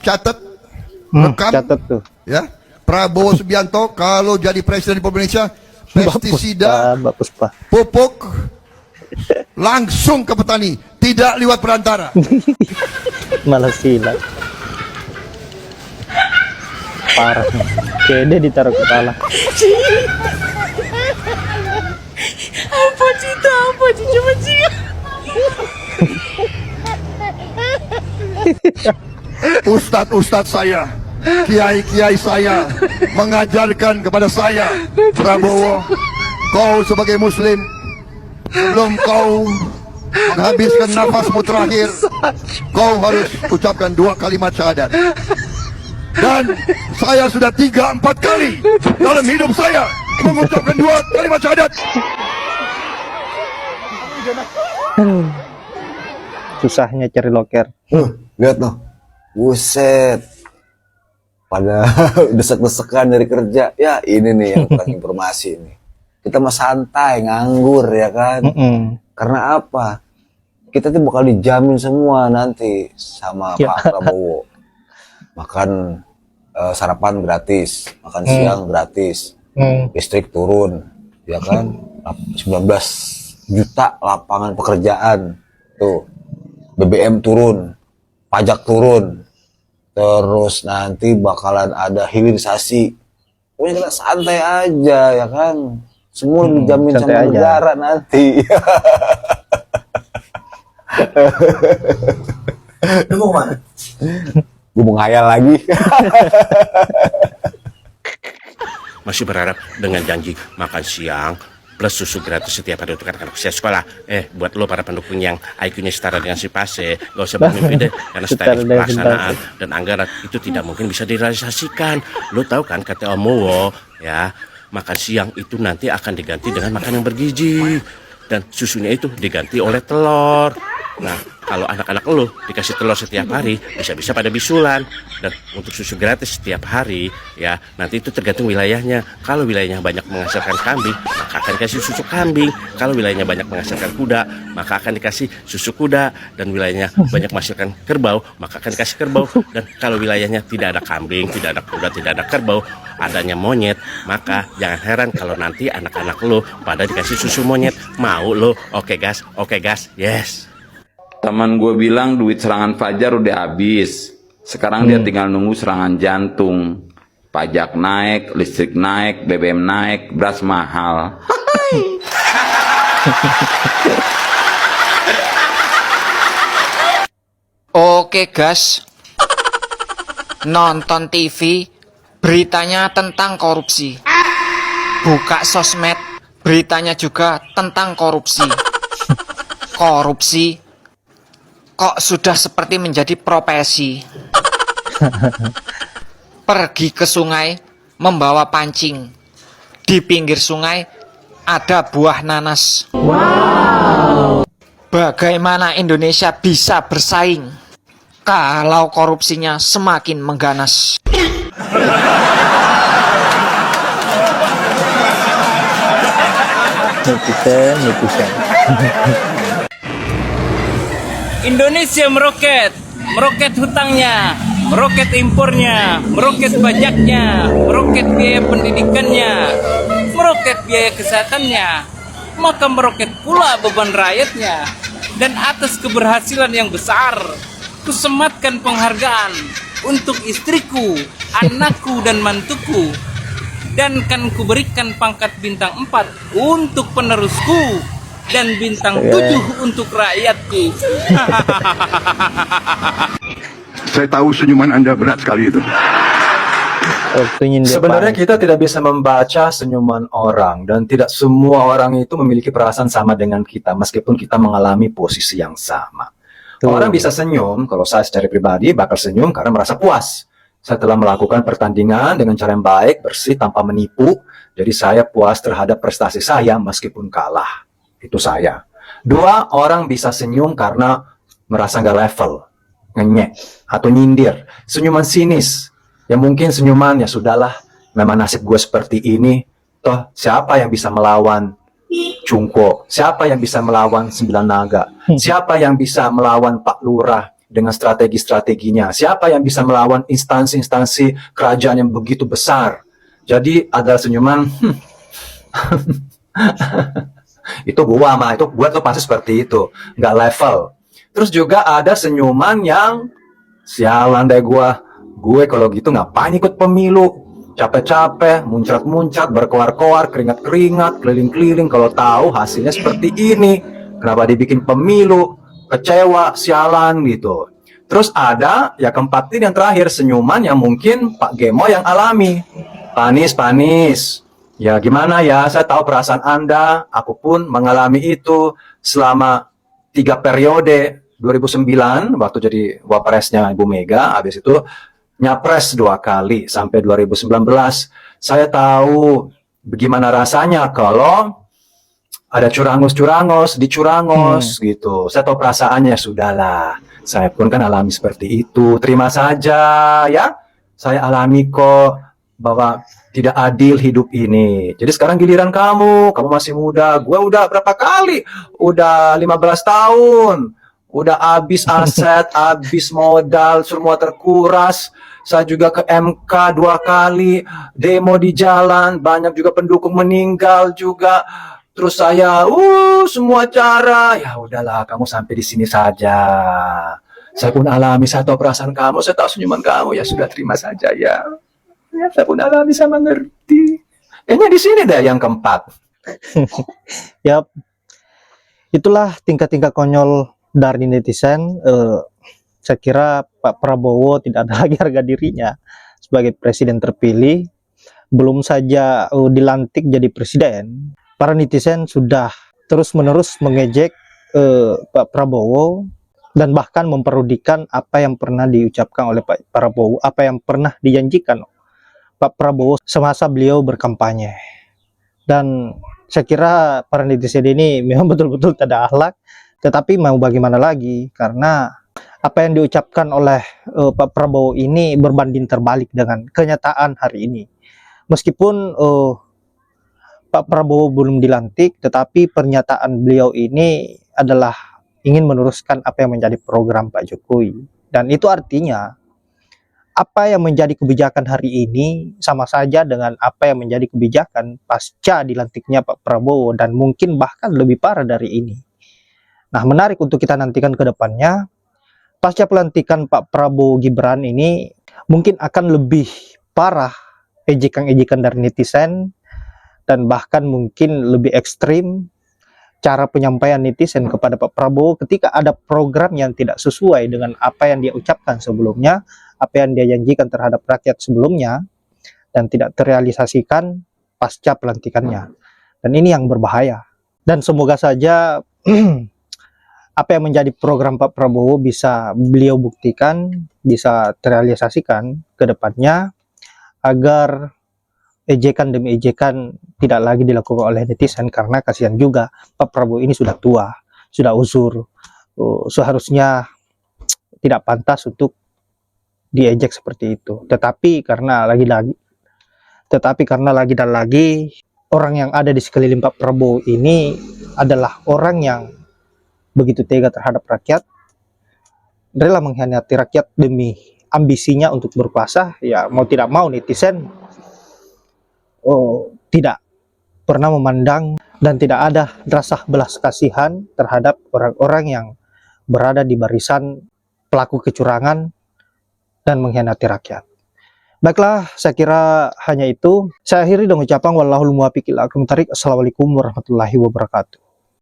catat, rekam, Catat tuh. ya. Prabowo Subianto kalau jadi presiden Republik Indonesia, pestisida, Mbak Puspa. pupuk langsung ke petani, tidak lewat perantara. Malah silat. Parah. Kede ditaruh kepala. Apa cita apa cuma sih? Ustadz saya, kiai-kiai saya mengajarkan kepada saya, Prabowo, kau sebagai muslim, sebelum kau menghabiskan nafasmu terakhir, kau harus ucapkan 2 kalimat syahadat. Dan saya sudah 3-4 kali dalam hidup saya mengucapkan 2 kalimat syahadat. Susahnya cari loker. Lihat noh, buset, pada desek-desekan dari kerja. Ya ini nih yang kurang informasi nih. Kita mah santai, nganggur ya kan. Karena apa? Kita tuh bakal dijamin semua nanti sama Pak Prabowo. Makan sarapan gratis, makan siang gratis, listrik turun, ya kan? 19 juta lapangan pekerjaan tuh. BBM turun, pajak turun, terus nanti bakalan ada hilirisasi. Pokoknya kita santai aja ya kan, semua dijamin sama negara nanti. Lu mau kemana? Gue mau ngayal lagi. Masih berharap dengan janji makan siang plus susu gratis setiap hari untuk anak-anak usia sekolah. Buat lo para pendukung yang IQ-nya setara dengan si Pase, gak usah bermimpi deh, karena strategi pelaksanaan dan anggaran itu tidak mungkin bisa direalisasikan. Lo tahu kan kata Om Mowo, ya, makan siang itu nanti akan diganti dengan makan yang bergizi, dan susunya itu diganti oleh telur. Nah, kalau anak-anak lo dikasih telur setiap hari, bisa-bisa pada bisulan. Dan untuk susu gratis setiap hari, ya, nanti itu tergantung wilayahnya. Kalau wilayahnya banyak menghasilkan kambing, maka akan dikasih susu kambing. Kalau wilayahnya banyak menghasilkan kuda, maka akan dikasih susu kuda. Dan wilayahnya banyak menghasilkan kerbau, maka akan dikasih kerbau. Dan kalau wilayahnya tidak ada kambing, tidak ada kuda, tidak ada kerbau, adanya monyet, maka jangan heran kalau nanti anak-anak lo pada dikasih susu monyet. Mau lo? Oke gas, yes. Teman gue bilang duit serangan fajar udah habis. Sekarang dia tinggal nunggu serangan jantung. Pajak naik, listrik naik, BBM naik, beras mahal. Oke gas, nonton TV, beritanya tentang korupsi. Buka sosmed, beritanya juga tentang korupsi. Korupsi kok sudah seperti menjadi profesi. Pergi ke sungai membawa pancing. Di pinggir sungai ada buah nanas. Wow. Bagaimana Indonesia bisa bersaing kalau korupsinya semakin mengganas? Netizen. Indonesia meroket hutangnya, meroket impornya, meroket pajaknya, meroket biaya pendidikannya, meroket biaya kesehatannya, maka meroket pula beban rakyatnya. Dan atas keberhasilan yang besar, kusematkan penghargaan untuk istriku, anakku dan mantuku, dan kan kuberikan pangkat bintang 4 untuk penerusku, dan bintang 7 untuk rakyatku. Saya tahu senyuman Anda berat sekali itu. Sebenarnya kita tidak bisa membaca senyuman orang, dan tidak semua orang itu memiliki perasaan sama dengan kita meskipun kita mengalami posisi yang sama. Orang bisa senyum, kalau saya secara pribadi bakal senyum karena merasa puas. Saya telah melakukan pertandingan dengan cara yang baik, bersih, tanpa menipu. Jadi saya puas terhadap prestasi saya meskipun kalah. Itu saya. 2, orang bisa senyum karena merasa nggak level, ngenyek, atau nyindir. Senyuman sinis. Ya mungkin senyuman, ya sudahlah, memang nasib gue seperti ini. Toh siapa yang bisa melawan Cungko? Siapa yang bisa melawan 9 naga? Siapa yang bisa melawan Pak Lurah? dengan strategi-strateginya. Siapa yang bisa melawan instansi-instansi kerajaan yang begitu besar? Jadi ada senyuman, itu gua mah, itu gua tuh pasti seperti itu, nggak level. Terus juga ada senyuman yang sialan deh gue kalau gitu ngapain ikut pemilu, capek-capek, muncrat-muncrat, berkoar-koar, keringat-keringat, keliling-keliling, kalau tahu hasilnya seperti ini, kenapa dibikin pemilu, kecewa, sialan gitu. Terus ada ya keempat ini yang terakhir, senyuman yang mungkin Pak Gemo yang alami, panis, ya gimana ya, saya tahu perasaan Anda, aku pun mengalami itu selama 3 periode. 2009 waktu jadi wapresnya Ibu Mega, habis itu nyapres 2 kali sampai 2019. Saya tahu bagaimana rasanya kalau ada curangos gitu. Saya tahu perasaannya, sudahlah. Saya pun kan alami seperti itu. Terima saja ya. Saya alami kok bahwa tidak adil hidup ini. Jadi sekarang giliran kamu masih muda. Gue udah berapa kali? Udah 15 tahun. Udah habis aset, habis modal, semua terkuras. Saya juga ke MK 2 kali, demo di jalan, banyak juga pendukung meninggal juga. Terus saya, semua cara. Ya udahlah, kamu sampai di sini saja. Saya pun alami, saya tahu perasaan kamu, saya tahu senyuman kamu. Ya sudah, terima saja ya. Ya, saya pun alami, saya mengerti. Kayaknya di sini deh yang keempat. Yap, itulah tingkat-tingkat konyol dari netizen. Saya kira Pak Prabowo tidak ada lagi harga dirinya sebagai presiden terpilih. Belum saja dilantik jadi presiden, para netizen sudah terus-menerus mengejek Pak Prabowo dan bahkan memparodikan apa yang pernah diucapkan oleh Pak Prabowo, apa yang pernah dijanjikan Pak Prabowo semasa beliau berkampanye. Dan saya kira para netizen ini memang betul-betul tidak ada akhlak. Tetapi mau bagaimana lagi, karena apa yang diucapkan oleh Pak Prabowo ini berbanding terbalik dengan kenyataan hari ini. Meskipun Pak Prabowo belum dilantik, tetapi pernyataan beliau ini adalah ingin meneruskan apa yang menjadi program Pak Jokowi. Dan itu artinya apa yang menjadi kebijakan hari ini sama saja dengan apa yang menjadi kebijakan pasca dilantiknya Pak Prabowo, dan mungkin bahkan lebih parah dari ini. Nah, menarik untuk kita nantikan ke depannya. Pasca pelantikan Pak Prabowo Gibran ini mungkin akan lebih parah ejekan-ejekan dari netizen, dan bahkan mungkin lebih ekstrim cara penyampaian netizen kepada Pak Prabowo ketika ada program yang tidak sesuai dengan apa yang dia ucapkan sebelumnya, apa yang dia janjikan terhadap rakyat sebelumnya, dan tidak terrealisasikan pasca pelantikannya. Dan ini yang berbahaya. Dan semoga saja apa yang menjadi program Pak Prabowo bisa beliau buktikan, bisa terrealisasikan ke depannya, agar ejekan demi ejekan tidak lagi dilakukan oleh netizen, karena kasihan juga Pak Prabowo ini sudah tua, sudah uzur, seharusnya tidak pantas untuk diejek seperti itu. Tetapi karena lagi dan lagi orang yang ada di sekeliling Pak Prabowo ini adalah orang yang begitu tega terhadap rakyat, rela mengkhianati rakyat demi ambisinya untuk berkuasa. Ya mau tidak mau netizen tidak pernah memandang dan tidak ada rasa belas kasihan terhadap orang-orang yang berada di barisan pelaku kecurangan dan mengkhianati rakyat. Baiklah, saya kira hanya itu. Saya akhiri dengan ucapan wallahul muwaffiq ila aqwamit thoriq. Assalamualaikum warahmatullahi wabarakatuh.